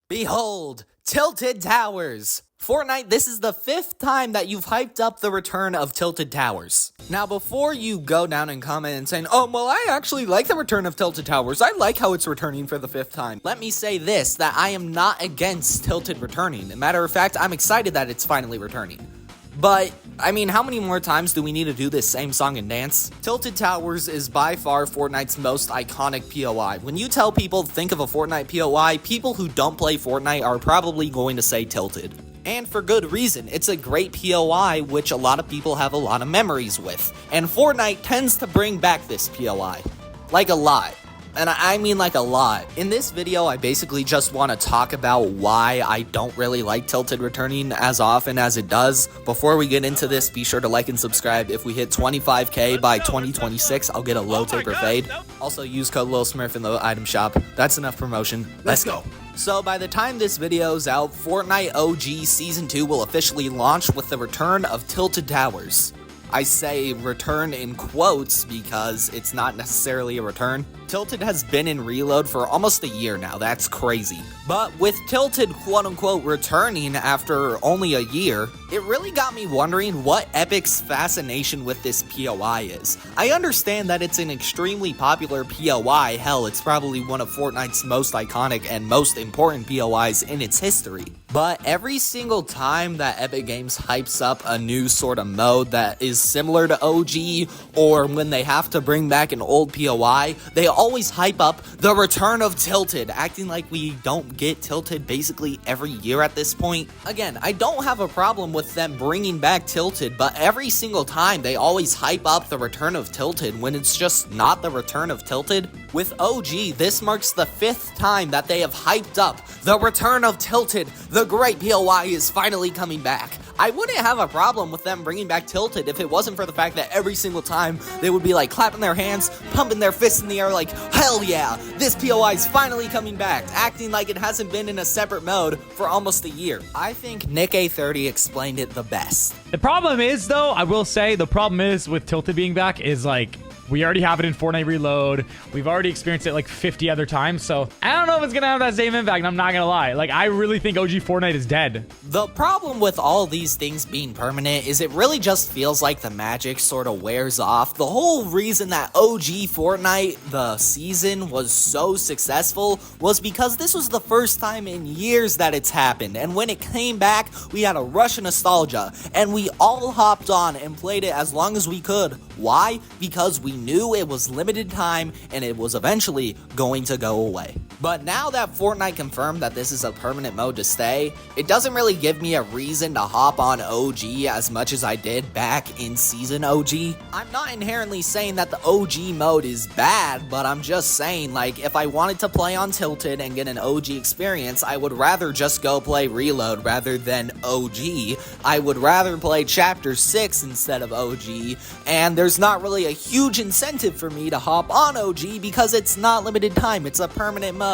Behold, Tilted Towers! Fortnite, this is the 5th time that you've hyped up the return of Tilted Towers. Now, before you go down and comment and saying, oh, well, I actually like the return of Tilted Towers. I like how it's returning for the 5th time. Let me say this, that I am not against Tilted returning. As a matter of fact, I'm excited that it's finally returning. But, I mean, how many more times do we need to do this same song and dance? Tilted Towers is by far Fortnite's most iconic POI. When you tell people think of a Fortnite POI, people who don't play Fortnite are probably going to say Tilted. And for good reason. It's a great POI which a lot of people have a lot of memories with. And Fortnite tends to bring back this POI. Like a lot. And I mean like a lot. In this video, I basically just want to talk about why I don't really like Tilted returning as often as it does. Before we get into this, be sure to like and subscribe. If we hit 25k by 2026, I'll get a low taper fade. Also, use code LilSmurf in the item shop. That's enough promotion. Let's go. So by the time this video's out, Fortnite OG Season 2 will officially launch with the return of Tilted Towers. I say return in quotes because it's not necessarily a return. Tilted has been in reload for almost a year now, that's crazy. But with Tilted quote-unquote returning after only a year, it really got me wondering what Epic's fascination with this POI is. I understand that it's an extremely popular POI, hell, it's probably one of Fortnite's most iconic and most important POIs in its history. But every single time that Epic Games hypes up a new sort of mode that is similar to OG, or when they have to bring back an old POI, they always hype up the return of Tilted, acting like we don't get Tilted basically every year at this point. Again, I don't have a problem with them bringing back Tilted, but every single time they always hype up the return of Tilted when it's just not the return of Tilted. With OG, this marks the 5th time that they have hyped up the return of Tilted. The great POI is finally coming back. I wouldn't have a problem with them bringing back Tilted if it wasn't for the fact that every single time they would be like clapping their hands, pumping their fists in the air like, hell yeah, this POI is finally coming back, acting like it hasn't been in a separate mode for almost a year. I think Nick A30 explained it the best. The problem is, though, I will say, the problem is with Tilted being back is like, we already have it in Fortnite Reload. We've already experienced it like 50 other times. So I don't know if it's going to have that same impact. I'm not going to lie. Like, I really think OG Fortnite is dead. The problem with all these things being permanent is it really just feels like the magic sort of wears off. The whole reason that OG Fortnite, the season, was so successful was because this was the first time in years that it's happened. And when it came back, we had a rush of nostalgia. And we all hopped on and played it as long as we could. Why? Because we knew it was limited time and it was eventually going to go away. But now that Fortnite confirmed that this is a permanent mode to stay, it doesn't really give me a reason to hop on OG as much as I did back in Season OG. I'm not inherently saying that the OG mode is bad, but I'm just saying, like, if I wanted to play on Tilted and get an OG experience, I would rather just go play Reload rather than OG. I would rather play Chapter 6 instead of OG, and there's not really a huge incentive for me to hop on OG because it's not limited time, it's a permanent mode.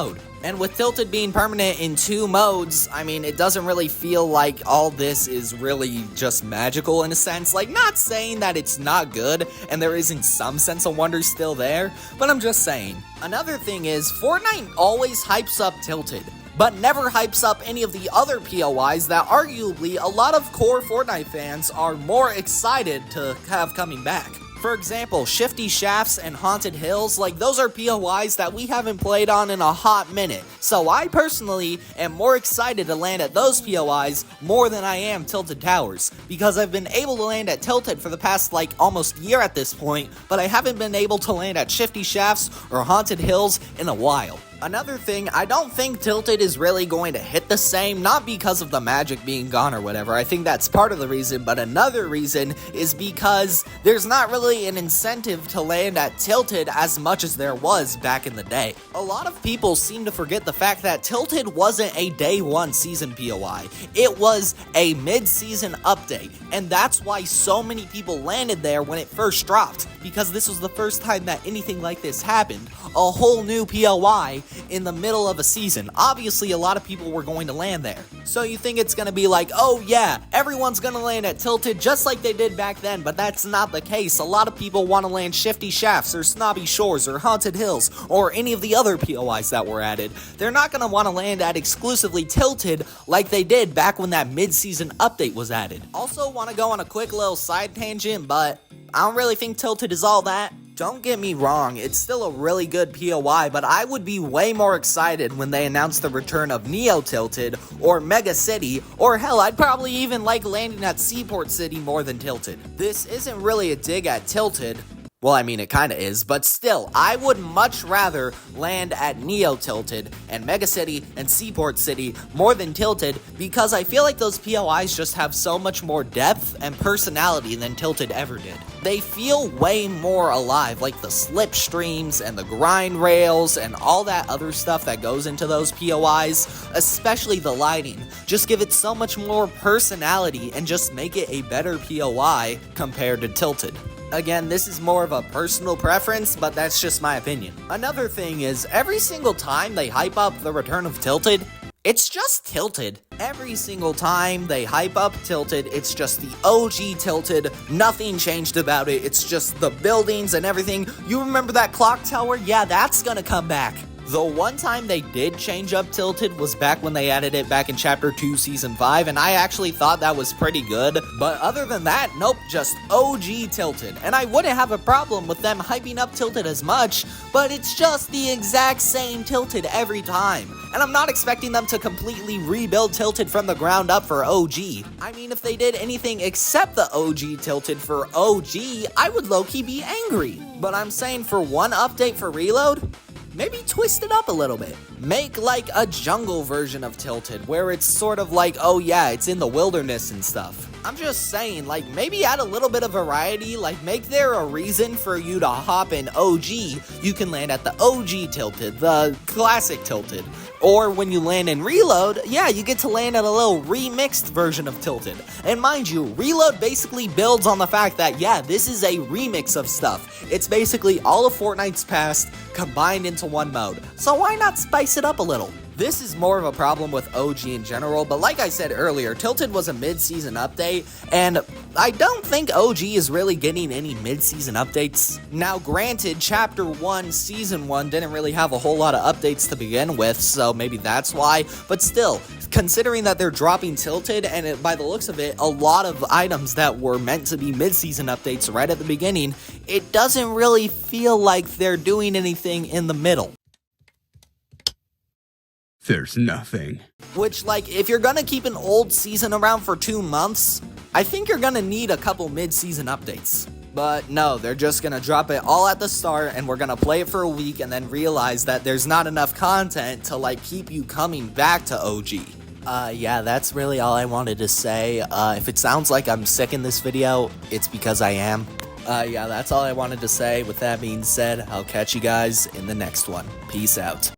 And with Tilted being permanent in 2 modes, I mean, it doesn't really feel like all this is really just magical in a sense. Like, not saying that it's not good and there isn't some sense of wonder still there, but I'm just saying. Another thing is, Fortnite always hypes up Tilted, but never hypes up any of the other POIs that arguably a lot of core Fortnite fans are more excited to have coming back. For example, Shifty Shafts and Haunted Hills, like, those are POIs that we haven't played on in a hot minute. So I personally am more excited to land at those POIs more than I am Tilted Towers, because I've been able to land at Tilted for the past, like, almost year at this point, but I haven't been able to land at Shifty Shafts or Haunted Hills in a while. Another thing, I don't think Tilted is really going to hit the same, not because of the magic being gone or whatever. I think that's part of the reason, but another reason is because there's not really an incentive to land at Tilted as much as there was back in the day. A lot of people seem to forget the fact that Tilted wasn't a day 1 season POI. It was a mid-season update, and that's why so many people landed there when it first dropped, because this was the first time that anything like this happened. A whole new POI in the middle of a season. Obviously, a lot of people were going to land there. So you think it's gonna be like, oh yeah, everyone's gonna land at Tilted just like they did back then, but that's not the case. A lot of people want to land Shifty Shafts or Snobby Shores or Haunted Hills or any of the other POIs that were added. They're not gonna want to land at exclusively Tilted like they did back when that mid-season update was added. Also want to go on a quick little side tangent, but I don't really think Tilted is all that. Don't get me wrong, it's still a really good POI, but I would be way more excited when they announce the return of Neo Tilted, or Mega City, or hell, I'd probably even like landing at Seaport City more than Tilted. This isn't really a dig at Tilted. Well, I mean, it kinda is, but still, I would much rather land at Neo Tilted and Mega City and Seaport City more than Tilted because I feel like those POIs just have so much more depth and personality than Tilted ever did. They feel way more alive, like the slipstreams and the grind rails and all that other stuff that goes into those POIs, especially the lighting. Just give it so much more personality and just make it a better POI compared to Tilted. Again, this is more of a personal preference, but that's just my opinion. Another thing is, every single time they hype up the return of Tilted, it's just Tilted. Every single time they hype up Tilted, it's just the OG Tilted. Nothing changed about it. It's just the buildings and everything. You remember that clock tower? Yeah, that's gonna come back. The one time they did change up Tilted was back when they added it back in Chapter 2, Season 5, and I actually thought that was pretty good. But other than that, nope, just OG Tilted. And I wouldn't have a problem with them hyping up Tilted as much, but it's just the exact same Tilted every time. And I'm not expecting them to completely rebuild Tilted from the ground up for OG. I mean, if they did anything except the OG Tilted for OG, I would low-key be angry. But I'm saying for one update for Reload, maybe twist it up a little bit. Make like a jungle version of Tilted where it's sort of like, oh yeah, it's in the wilderness and stuff. I'm just saying, like, maybe add a little bit of variety, like make there a reason for you to hop in OG. You can land at the OG Tilted, the classic Tilted. Or when you land in Reload, yeah, you get to land at a little remixed version of Tilted. And mind you, Reload basically builds on the fact that, yeah, this is a remix of stuff. It's basically all of Fortnite's past combined into one mode. So why not spice it up a little? This is more of a problem with OG in general, but like I said earlier, Tilted was a mid-season update, and I don't think OG is really getting any mid-season updates. Now granted, Chapter 1, Season 1 didn't really have a whole lot of updates to begin with, so maybe that's why, but still, considering that they're dropping Tilted, and by the looks of it, a lot of items that were meant to be mid-season updates right at the beginning, it doesn't really feel like they're doing anything in the middle. There's nothing. Which, like, if you're gonna keep an old season around for 2 months, I think you're gonna need a couple mid-season updates. But no, they're just gonna drop it all at the start, and we're gonna play it for a week and then realize that there's not enough content to, like, keep you coming back to OG. Yeah, that's really all I wanted to say. If it sounds like I'm sick in this video, it's because I am. Yeah, that's all I wanted to say. With that being said, I'll catch you guys in the next one. Peace out.